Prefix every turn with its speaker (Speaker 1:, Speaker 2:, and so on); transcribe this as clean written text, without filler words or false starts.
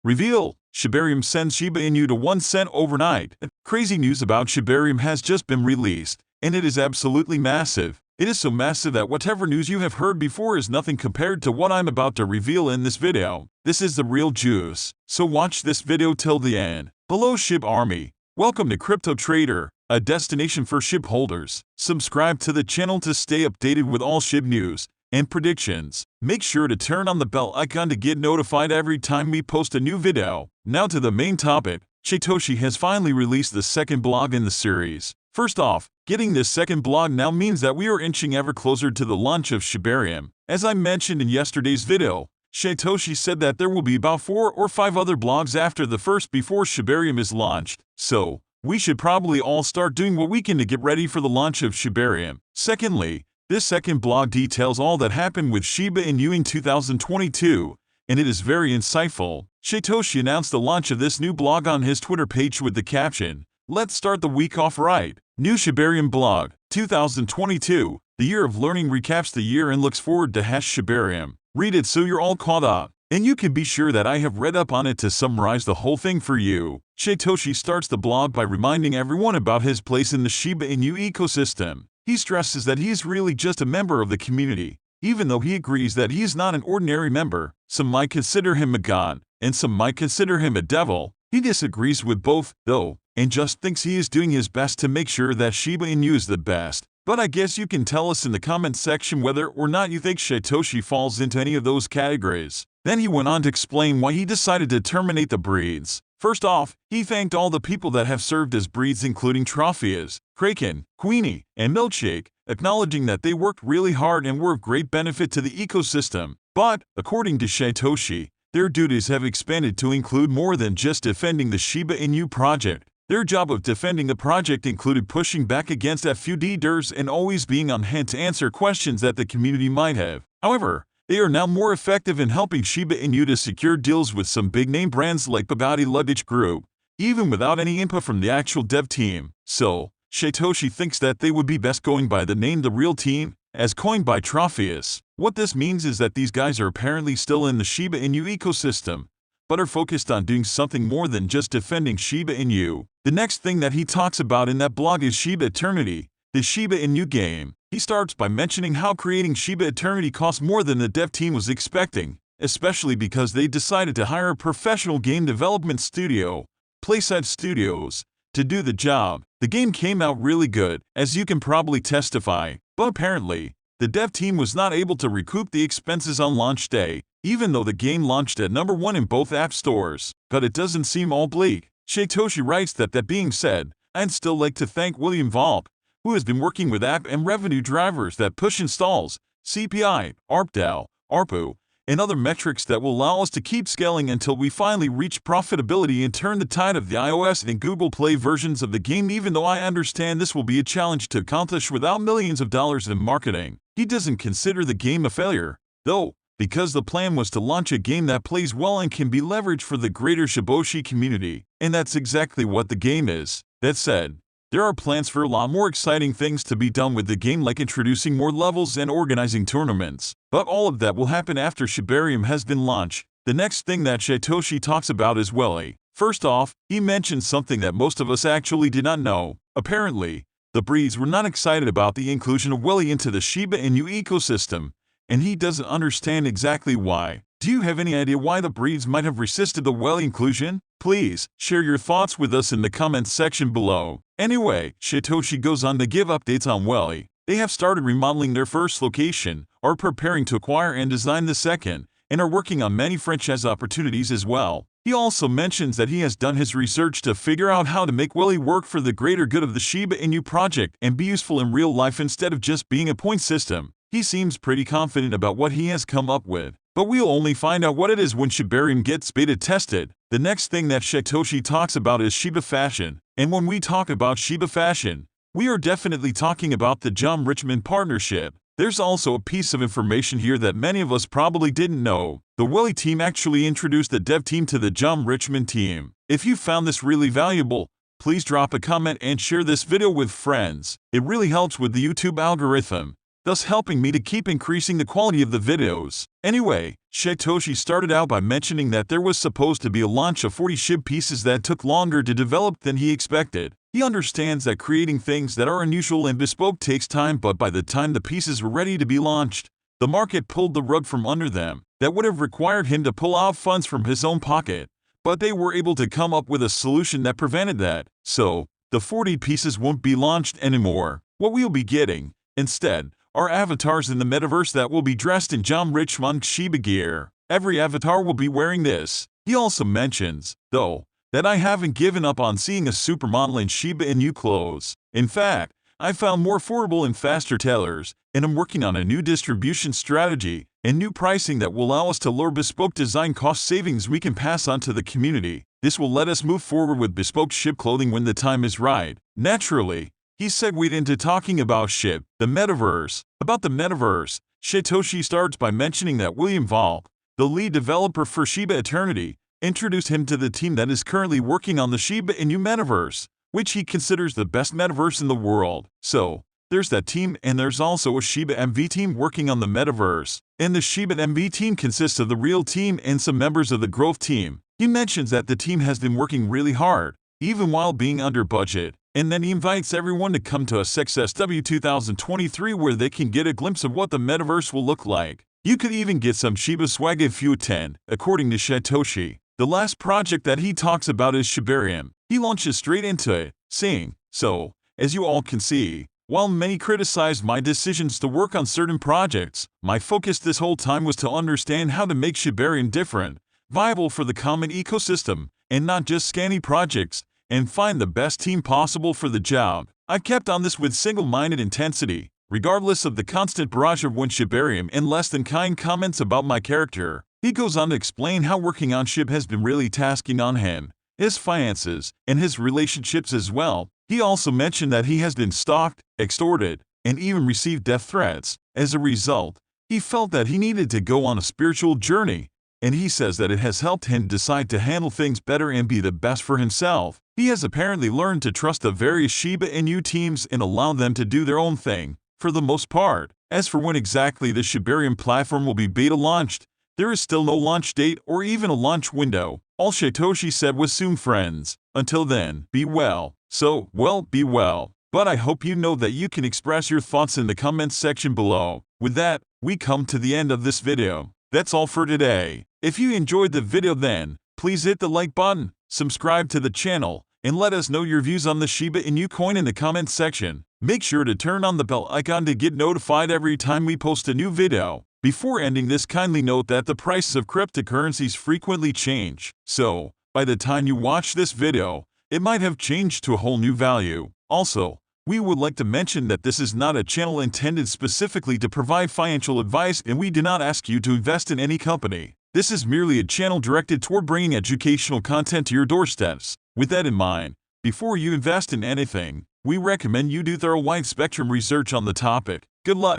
Speaker 1: Reveal: Shibarium sends Shiba Inu to 1 cent overnight. Crazy news about Shibarium has just been released, and it is absolutely massive. It is so massive that whatever news you have heard before is nothing compared to what I'm about to reveal in this video. This is the real juice, so watch this video till the end. Hello SHIB Army. Welcome to Crypto Trader, a destination for SHIB holders. Subscribe to the channel to stay updated with all SHIB news and predictions. Make sure to turn on the bell icon to get notified every time we post a new video. Now to the main topic. Satoshi has finally released the second blog in the series. First off, getting this second blog now means that we are inching ever closer to the launch of Shibarium. As I mentioned in yesterday's video, Satoshi said that there will be about 4 or 5 other blogs after the first before Shibarium is launched. So, we should probably all start doing what we can to get ready for the launch of Shibarium. Secondly, this second blog details all that happened with Shiba Inu in 2022, and it is very insightful. Satoshi announced the launch of this new blog on his Twitter page with the caption, "Let's start the week off right. New Shibarium blog, 2022. The year of learning recaps the year and looks forward to #Shibarium. Read it so you're all caught up. And you can be sure that I have read up on it to summarize the whole thing for you." Satoshi starts the blog by reminding everyone about his place in the Shiba Inu ecosystem. He stresses that he is really just a member of the community, even though he agrees that he is not an ordinary member. Some might consider him a god, and some might consider him a devil. He disagrees with both, though, and just thinks he is doing his best to make sure that Shiba Inu is the best. But I guess you can tell us in the comments section whether or not you think Satoshi falls into any of those categories. Then he went on to explain why he decided to terminate the breeds. First off, he thanked all the people that have served as breeds, including Trophias, Kraken, Queenie, and Milkshake, acknowledging that they worked really hard and were of great benefit to the ecosystem. But, according to Satoshi, their duties have expanded to include more than just defending the Shiba Inu project. Their job of defending the project included pushing back against FUDers and always being on hand to answer questions that the community might have. However, they are now more effective in helping Shiba Inu to secure deals with some big-name brands like Bugatti Luggage Group, even without any input from the actual dev team. So, Satoshi thinks that they would be best going by the name The Real Team, as coined by Trophias. What this means is that these guys are apparently still in the Shiba Inu ecosystem, but are focused on doing something more than just defending Shiba Inu. The next thing that he talks about in that blog is Shiba Eternity, the Shiba Inu game. He starts by mentioning how creating Shiba Eternity cost more than the dev team was expecting, especially because they decided to hire a professional game development studio, Playside Studios, to do the job. The game came out really good, as you can probably testify, but apparently, the dev team was not able to recoup the expenses on launch day, even though the game launched at #1 in both app stores. But it doesn't seem all bleak. Satoshi writes that being said, I'd still like to thank William Volp, who has been working with app and revenue drivers that push installs, CPI, ARPDAU, ARPU, and other metrics that will allow us to keep scaling until we finally reach profitability and turn the tide of the iOS and Google Play versions of the game, even though I understand this will be a challenge to accomplish without millions of dollars in marketing. He doesn't consider the game a failure, though, because the plan was to launch a game that plays well and can be leveraged for the greater Shiboshi community, and that's exactly what the game is. That said, there are plans for a lot more exciting things to be done with the game, like introducing more levels and organizing tournaments. But all of that will happen after Shibarium has been launched. The next thing that Satoshi talks about is Welly. First off, he mentions something that most of us actually did not know. Apparently, the breeds were not excited about the inclusion of Welly into the Shiba Inu ecosystem, and he doesn't understand exactly why. Do you have any idea why the breeds might have resisted the Welly inclusion? Please, share your thoughts with us in the comments section below. Anyway, Satoshi goes on to give updates on Welly. They have started remodeling their first location, are preparing to acquire and design the second, and are working on many franchise opportunities as well. He also mentions that he has done his research to figure out how to make Welly work for the greater good of the Shiba Inu project and be useful in real life instead of just being a point system. He seems pretty confident about what he has come up with, but we'll only find out what it is when Shibarium gets beta tested. The next thing that Satoshi talks about is Shiba Fashion, and when we talk about Shiba Fashion, we are definitely talking about the John Richmond partnership. There's also a piece of information here that many of us probably didn't know. The Welly team actually introduced the dev team to the John Richmond team. If you found this really valuable, please drop a comment and share this video with friends. It really helps with the YouTube algorithm. thus helping me to keep increasing the quality of the videos. Anyway, Satoshi started out by mentioning that there was supposed to be a launch of 40 SHIB pieces that took longer to develop than he expected. He understands that creating things that are unusual and bespoke takes time, but by the time the pieces were ready to be launched, the market pulled the rug from under them. That would have required him to pull out funds from his own pocket, but they were able to come up with a solution that prevented that. So, the 40 pieces won't be launched anymore. What we'll be getting, instead, are avatars in the metaverse that will be dressed in John Richmond Shiba gear. Every avatar will be wearing this. He also mentions, though, that I haven't given up on seeing a supermodel in Shiba Inu clothes. In fact, I found more affordable and faster tailors, and I'm working on a new distribution strategy and new pricing that will allow us to lure bespoke design cost savings we can pass on to the community. This will let us move forward with bespoke SHIB clothing when the time is right. Naturally, he segued into talking about SHIB, the metaverse. About the metaverse, Satoshi starts by mentioning that William Volk, the lead developer for Shiba Eternity, introduced him to the team that is currently working on the Shiba Inu metaverse, which he considers the best metaverse in the world. So, there's that team, and there's also a Shiba MV team working on the metaverse. And the Shiba MV team consists of the real team and some members of the growth team. He mentions that the team has been working really hard, even while being under budget. And then he invites everyone to come to a SXSW 2023 where they can get a glimpse of what the metaverse will look like. You could even get some Shiba swag if you attend, according to Satoshi. The last project that he talks about is SHIBARIUM. He launches straight into it, saying, "So, as you all can see, while many criticized my decisions to work on certain projects, my focus this whole time was to understand how to make SHIBARIUM different, viable for the common ecosystem, and not just scanny projects, and find the best team possible for the job. I kept on this with single-minded intensity, regardless of the constant barrage of SHIBARIUM and less than kind comments about my character." He goes on to explain how working on SHIB has been really tasking on him, his finances, and his relationships as well. He also mentioned that he has been stalked, extorted, and even received death threats. As a result, he felt that he needed to go on a spiritual journey, and he says that it has helped him decide to handle things better and be the best for himself. He has apparently learned to trust the various Shiba Inu teams and allow them to do their own thing, for the most part. As for when exactly the SHIBARIUM platform will be beta launched, there is still no launch date or even a launch window. All Satoshi said was soon, friends. Until then, be well. So, well, be well. But I hope you know that you can express your thoughts in the comments section below. With that, we come to the end of this video. That's all for today. If you enjoyed the video then, please hit the like button, subscribe to the channel, and let us know your views on the Shiba Inu coin in the comments section. Make sure to turn on the bell icon to get notified every time we post a new video. Before ending this, kindly note that the prices of cryptocurrencies frequently change. So, by the time you watch this video, it might have changed to a whole new value. Also, we would like to mention that this is not a channel intended specifically to provide financial advice, and we do not ask you to invest in any company. This is merely a channel directed toward bringing educational content to your doorsteps. With that in mind, before you invest in anything, we recommend you do thorough wide-spectrum research on the topic. Good luck!